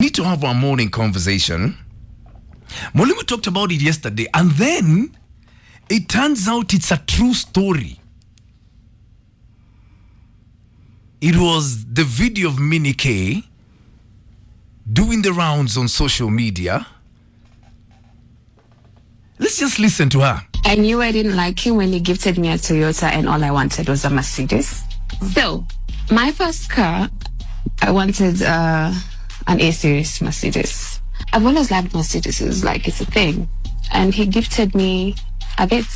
Need to have our morning conversation. Molimu talked about it yesterday, and then it turns out it's a true story. It was the video of Minnie K doing the rounds on social media. Let's just listen to her. I knew I didn't like him when he gifted me a Toyota and all I wanted was a Mercedes. So, my first car, I wanted an A-series Mercedes. I've always liked Mercedes, like it's a thing. And he gifted me a bit.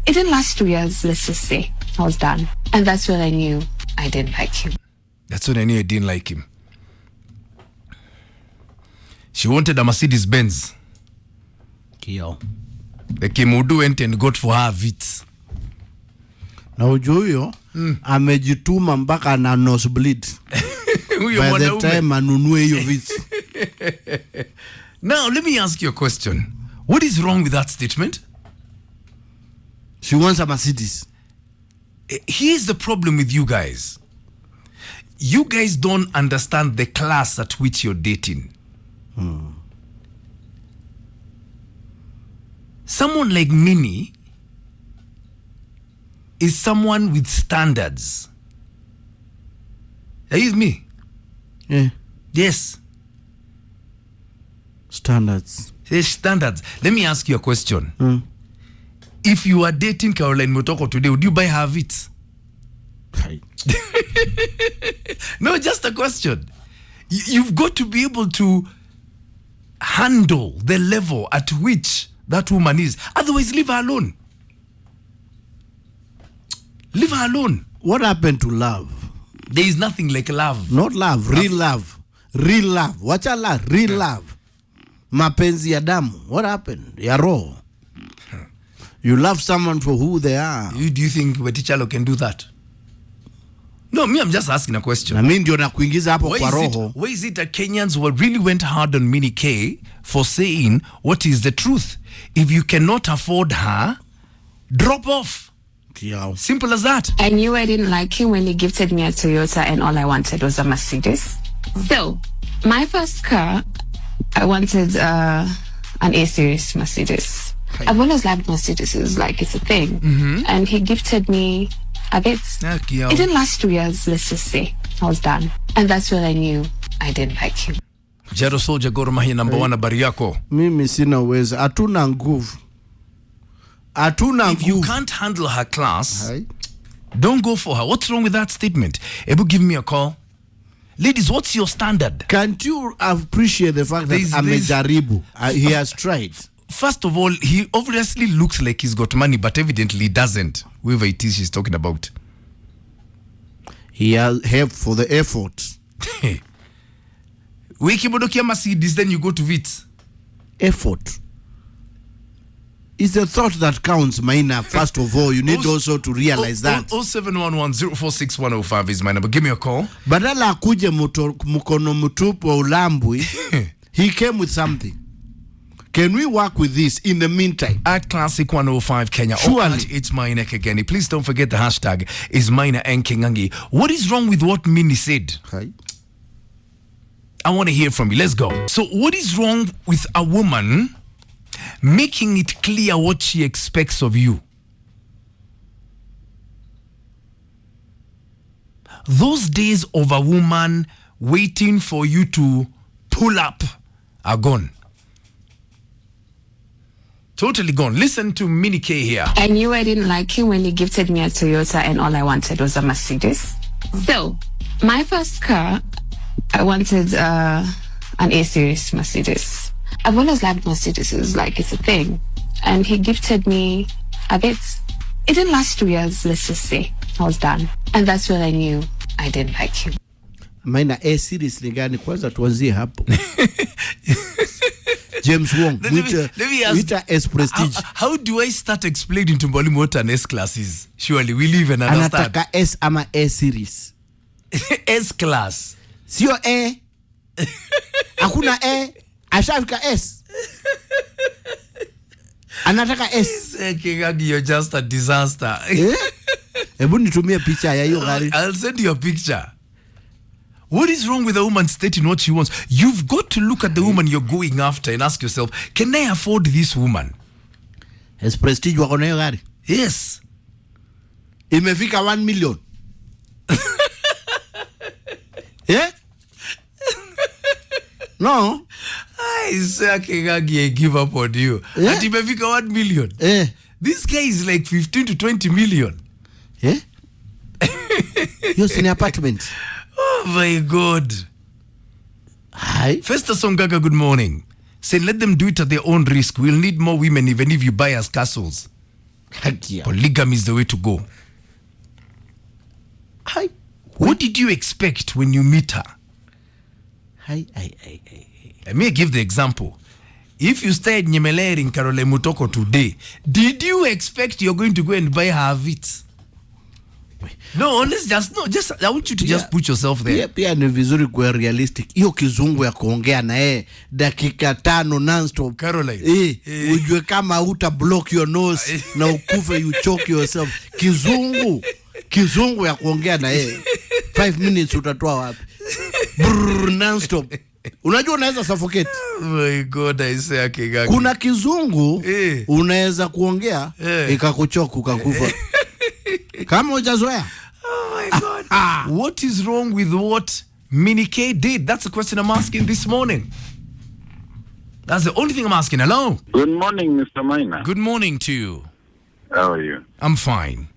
It didn't last 2 years, let's just say. I was done. And that's when I knew I didn't like him. That's when I knew I didn't like him. She wanted a Mercedes Benz. Kio. The Kimudu went and got for her Vitz. Na ujuyo, amejituma mpaka na nosebleed. By the time anunue hiyo Vitz. Now, let me ask you a question. What is wrong with that statement? She wants a Mercedes. Here's the problem with you guys. You guys don't understand the class at which you're dating. Someone like Minnie is someone with standards. Are you with me? Yeah. Yes. Standards. There's standards. Let me ask you a question. If you are dating Caroline Motoko today, would you buy her Vitz? Right. No, just a question. You've got to be able to handle the level at which that woman is. Otherwise, leave her alone. Leave her alone. What happened to love? There is nothing like love. Not love, real love. Real love. Wacha love, real love. Mapenzi ya damu. What happened? Ya roho. You love someone for who they are. Do you think Wetichalo can do that? No, me, I'm just asking a question. Na mimi ndio nakuingiza hapo kwa roho. Why is it that Kenyans really went hard on Minnie K for saying what is the truth? If you cannot afford her, drop off. Yeah. Simple as that. I knew I didn't like him when he gifted me a Toyota and all I wanted was a Mercedes. So, my first car, I wanted an A-series Mercedes. I've always liked Mercedes, like it's a thing. And he gifted me a bit. It didn't last 2 years, let's just say. I was done. And that's when I knew I didn't like him. Jero Soldier Gor Mahia number 1 habari yako. Mimi sina uwezo. Hatuna nguvu. Hatuna nguvu. If you can't handle her class, don't go for her. What's wrong with that statement? Ebu, give me a call. Ladies, what's your standard? Can't you appreciate the fact that amejaribu? He has tried. First of all, he obviously looks like he's got money, but evidently he doesn't. Whoever it is she's talking about. He has help for the effort. Wikibodokia Mercedes, then you go to Vitz. Effort. It's the thought that counts, Maina. First of all, you need also to realize that. 0711-046-105 is my number. Give me a call. Badala akuje mukono mutupu wa ulambwi, he came with something. Can we work with this in the meantime? At Classic 105 Kenya. Surely. It's Maina Kegeni. Please don't forget the hashtag is Maina and Kengangi. What is wrong with what Minnie said? Right. I want to hear from you. Let's go. So what is wrong with a woman making it clear what she expects of you? Those days of a woman waiting for you to pull up are gone. Totally gone. Listen to Minnie K here. I knew I didn't like him when he gifted me a Toyota and all I wanted was a Mercedes. So, my first car, I wanted an A-series Mercedes. I've always liked Mercedes, like it's a thing. And he gifted me a bit. It didn't last 2 years, let's just say. I was done. And that's when I knew I didn't like him. Maina A-series ni gani? Kwanza tuanzie hapo. James Wong, let me ask, S Prestige. How do I start explaining to Mbolimu what an S class is? Surely we live and understand. Anataka S ama A-series. S class. Sio A. Hakuna A. Ashafika S. Anataka S. You're just a disaster. Hebu nitumie picha ya hiyo gari. I'll send you a picture. What is wrong with a woman stating what she wants? You've got to look at the woman you're going after and ask yourself, can I afford this woman? Has Prestige wako na hiyo gari? Yes. Imefika 1 million. Yeah? No. I give up on you. Yeah. At imefika 1 million. This guy is like 15 to 20 million. Yeah? You're in apartment. Oh my God. Hi. Festus Ongaga, good morning. Say, let them do it at their own risk. We'll need more women even if you buy us castles. Polygamy is the way to go. Hi. What did you expect when you meet her? Hi. Let me give the example. If you stay at Nyemeleri in Karole Mutoko today, did you expect you're going to go and buy her Vits? No, I want you to just put yourself there. Pia ni vizuri kuwa realistic. Hiyo kizungu ya kuongea na dakika 5 non-stop. Caroline. Ujue kama uta block your nose na ukufe you choke yourself. Kizungu ya kuongea na 5 minutes utatoa wapi? Non-stop. Unajua unaweza suffocate. Oh my God, I say akigaki. Kuna kizungu unaweza kuongea ikakuchoka ukakufa. Kama hujazoea. Oh my God. What is wrong with what Mini K did? That's the question I'm asking this morning. That's the only thing I'm asking. Hello. Good morning, Mr. Maina. Good morning to you. How are you? I'm fine.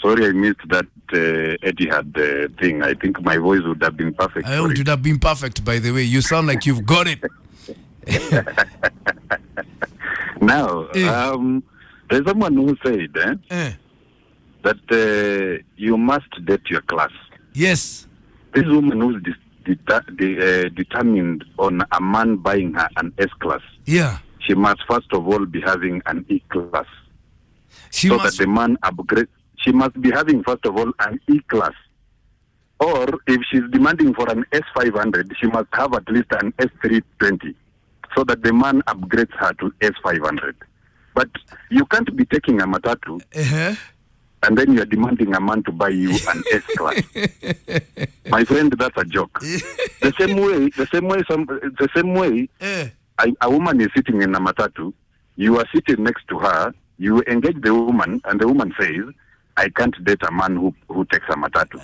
Sorry I missed that Etihad thing. I think my voice would have been perfect. It would have been perfect, by the way. You sound like you've got it. Now, there's someone who said that you must date your class. Yes. This woman who's determined on a man buying her an S-class. Yeah. She must first of all be having an E-class. That the man upgrades. She must be having, first of all, an E-class. Or if she's demanding for an S500, she must have at least an S320 so that the man upgrades her to S500. But you can't be taking a matatu and then you're demanding a man to buy you an S-class. My friend, that's a joke. The same way, a woman is sitting in a matatu, you are sitting next to her, you engage the woman, and the woman says, I can't date a man who takes a matatu.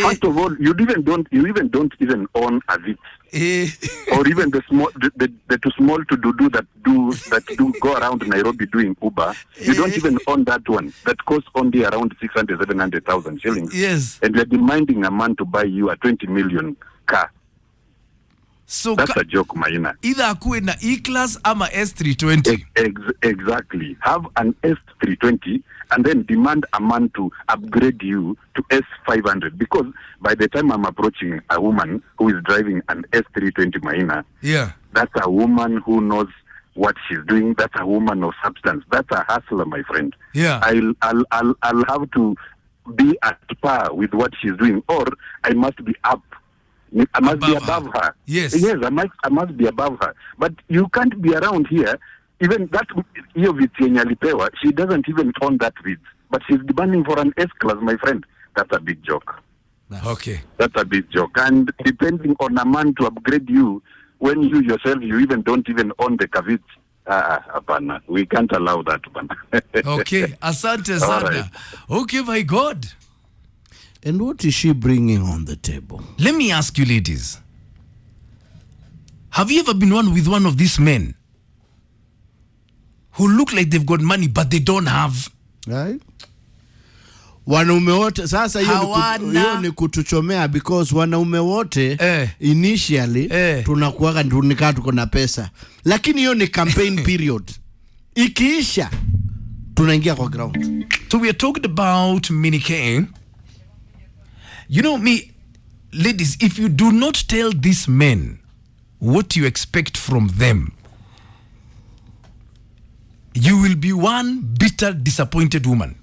First of all, you don't even own a Vitz, or even the too small to do that go around Nairobi doing Uber. You don't even own that one. That costs only around 600,000-700,000 shillings. Yes. And you're demanding a man to buy you a 20 million car. So that's a joke, Maina. Either akuwe na E-class ama S320. Exactly. Have an S320 and then demand a man to upgrade you to S500. Because by the time I'm approaching a woman who is driving an S320, Maina, that's a woman who knows what she's doing. That's a woman of substance. That's a hustler, my friend. Yeah. I'll have to be at par with what she's doing, or I must be up. I must be above her. Yes. Yes, I must be above her. But you can't be around here. Even that hiyo Vitz yenye alipewa, she doesn't even own that Vitz. But she's demanding for an S-class, my friend. That's a big joke. Okay. That's a big joke. And depending on a man to upgrade you, when you yourself, you even don't even own the Vitz. Apana. We can't allow that. Okay. Asante sana. Right. Okay, my God. And what is she bringing on the table? Let me ask you, ladies. Have you ever been with one of these men who look like they've got money but they don't have? Right? Wanaume wote sasa hiyo ni kutuchomea because wanaume wote initially tunakuaga tunika tuko na pesa. Lakini hiyo ni campaign period. Ikiisha tunaingia kwa ground. So we are talking about Mini K. You know me, ladies, if you do not tell these men what you expect from them, you will be one bitter, disappointed woman.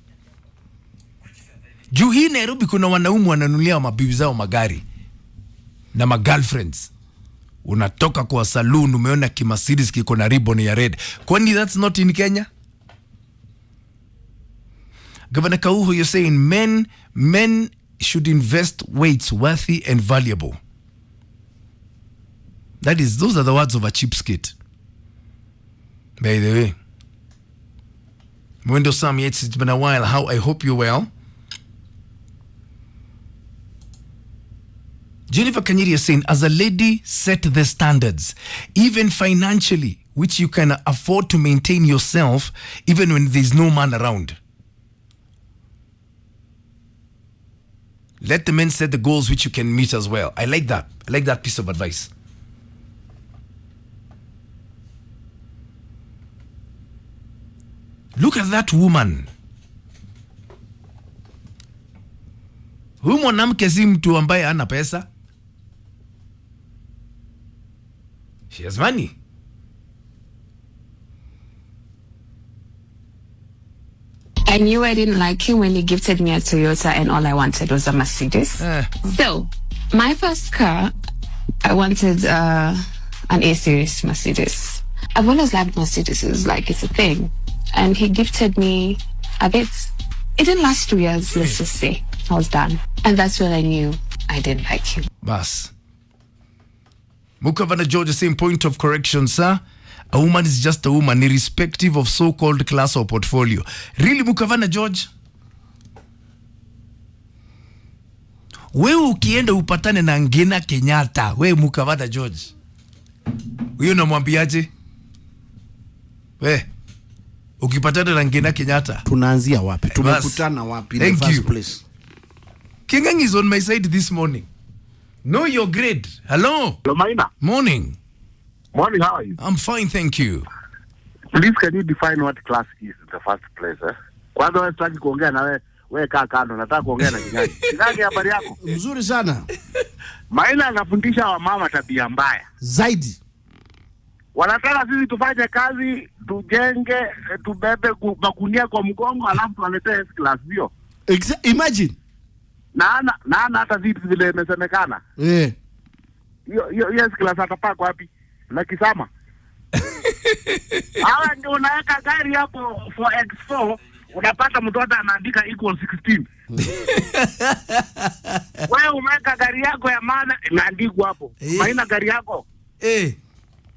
Juu hii Nairobi kuna wanaume wananulia mabibi zao magari na magirlfriends. Unatoka kwa saloon umeona kiMercedes kiko na ribbon ya red. Kwani that's not in Kenya? Governor Kauho, you're saying men should invest weights worthy and valuable. Those are the words of a cheapskate. By the way, Mwendo Sam Yates, it's been a while. How I hope you're well. Jennifer Kanyiri is saying, as a lady, set the standards, even financially, which you can afford to maintain yourself, even when there's no man around. Let the men set the goals which you can meet as well. I like that. I like that piece of advice. Look at that woman. Huyu mwanamke si mtu ambaye ana pesa. She has money. I knew I didn't like him when he gifted me a Toyota and all I wanted was a Mercedes. So, my first car, I wanted an A-series Mercedes. I've always loved Mercedes, like it's a thing. And he gifted me a bit. It didn't last 2 years, let's just say. I was done. And that's when I knew I didn't like him. Bas. Mukavana George, the same point of correction, sir. A woman is just a woman, irrespective of so-called class or portfolio. Really, Mukavana George? Wewe ukienda upatane na Ngina Kenyatta, wewe Mukavana George. Wewe unamwambiaje? Wewe ukipatana na Ngina Kenyatta, tunaanzia wapi? Tumekutana wapi in the first place? Kingang is on my side this morning. Know your grade. Hello. Hello, Maina. Morning. Morning, how are you? I'm fine, thank you. Please, can you define what class is in the first place? Kwanza wewe sitaki kuongea na wewe kaa kando, nataka kuongea na Kinyangi. Kinyangi, habari yako? Mzuri sana. Maina anafundisha wamama tabia mbaya. Zaidi. Wanataka sisi tufanye kazi, tujenge, tubebe magunia kwa mgongo alafu tuwaletee class hiyo. Imagine. Na hata vitu vile imesemekana. Yes, class atapaka wapi? Na Kisama. Hawa ndio unaweka gari hapo for X4, unapata mtoto anaandika equal 16. Wewe umeweka gari yako ya maana inaandikwa hapo. Maina gari yako.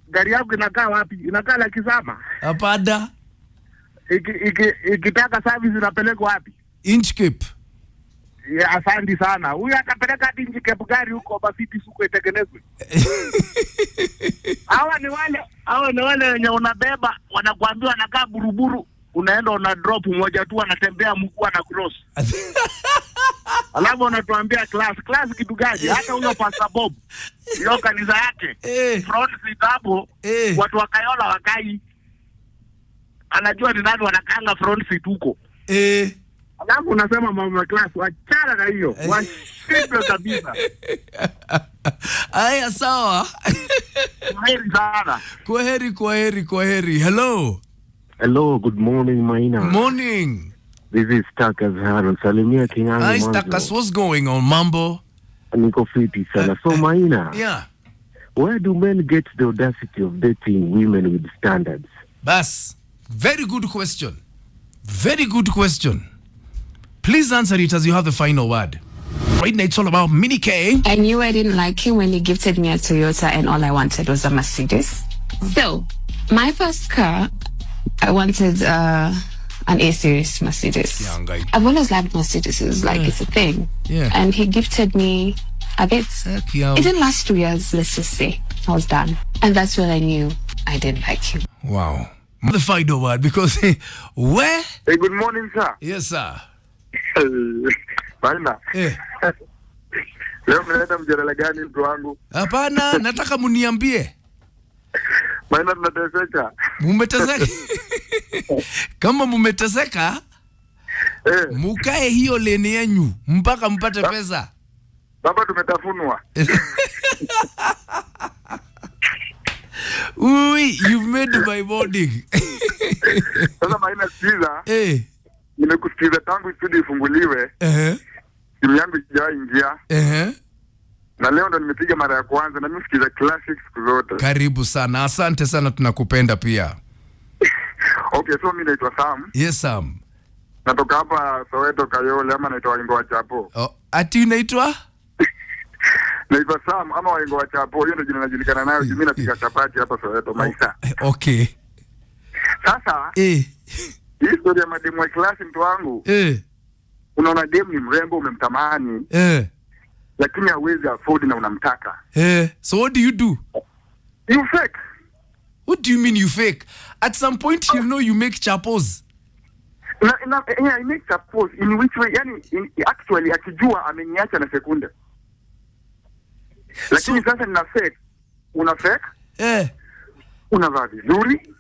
Gari yako inakaa wapi? Inakaa la Kisama. Hapana. Ikitaka service inapelekwa wapi? Inchcape. Ya, asante sana. Huyu atapeleka hadi Inchcape gari huko basi suko itengenezwe. Hawa ni wale wenye unabeba, wanakuambia wanakaa buruburu, unaenda una drop moja tu, anatembea mkuu na cross. Alafu unatuambia class kitu gani? Hata huyo Pastor Bob, hiyo kanisa yake, front seat hapo, watu wa Kayola wakai. Anajua ni nani wanakanga front seat huko. Alafu unasema mama class, wachana na hiyo. Washindwe kabisa. Aya, sawa. Kwaheri sana. Kwaheri. Hello. Hello, good morning, Maina. Morning. This is Takas Harold. Salimia Kinyangi. Hi, Takas. What's going on, Mambo? Niko fiti sana. So, Maina. Yeah. Where do men get the audacity of dating women with standards? Bas. Very good question. Please answer it as you have the final word. Right now, it's all about Mini K. I knew I didn't like him when he gifted me a Toyota and all I wanted was a Mercedes. So, my first car, I wanted an A-series Mercedes. Yeah, I've always loved Mercedes, like it's a thing. Yeah. And he gifted me a bit. Yeah. It didn't last 2 years, let's just say. I was done. And that's when I knew I didn't like him. Wow. The final word, because where? Hey, good morning, sir. Yes, sir. Maina. Leo mnaenda mjadala gani mtu wangu? Hapana, nataka muniambie. Maina, tunateseka. Mumeteseka? Kama mumeteseka, mukae hiyo leni yenyu mpaka mpate pesa. Baba, tumetafunwa. Ui, you've made my morning. Sasa Maina, sikiza. Nimekusikiza tangu studio ifunguliwe. Simu yangu ijaingia. Na leo ndo nimepiga mara ya kwanza na nimesikiza classics siku zote. Karibu sana. Asante sana, tunakupenda pia. Okay, so mimi naitwa Sam. Yes, Sam. Natoka hapa Soweto Kayole, ama naitwa Ingoa Chapo. Oh, Ati unaitwa? Naitwa Sam ama Waingo wa Chapo. Hiyo ndio jina najulikana nayo. Mimi napiga chapati hapa Soweto maisha. Okay. Sasa hii story ya mademu wa class mtu wangu. Unaona demu ni mrembo umemtamani. Lakini hawezi afford na unamtaka. So what do you do? You fake. What do you mean you fake? At some point he'll know you make chapos. I make chapos in which way? Yani actually akijua ameniacha na sekunde. Lakini sasa nina fake. Una fake? Unavaa vizuri?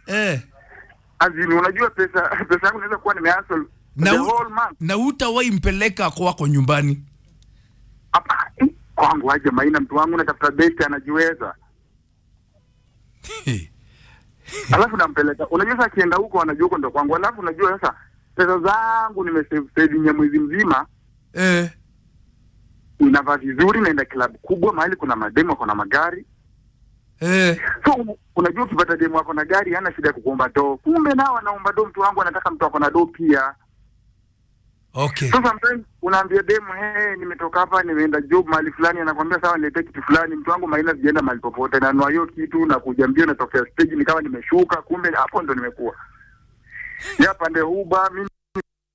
Azini unajua pesa yangu inaweza kuwa nimehustle the whole month. Na hutawahi mpeleka kwako nyumbani. Hapa kwangu aje maina mtu wangu natafuta best anajiweza. Alafu nampeleka. Unajua sasa akienda huko anajua huko ndo kwangu. Alafu unajua sasa pesa zangu nimesave mwezi mzima. Unavaa vizuri naenda club kubwa mahali kuna mademo kuna magari. So unajua ukipata demo wako na gari hana shida kukuomba do. Kumbe nao anaomba do mtu wangu anataka mtu wako na do pia. Okay. So sometimes unaambia demo nimetoka hapa nimeenda job mahali fulani anakuambia sawa niletee kitu fulani mtu wangu maina sijaenda mahali popote na nua hiyo kitu na kujambia natokea stage ni kama nimeshuka kumbe hapo ndo nimekuwa. Ya pande huba mimi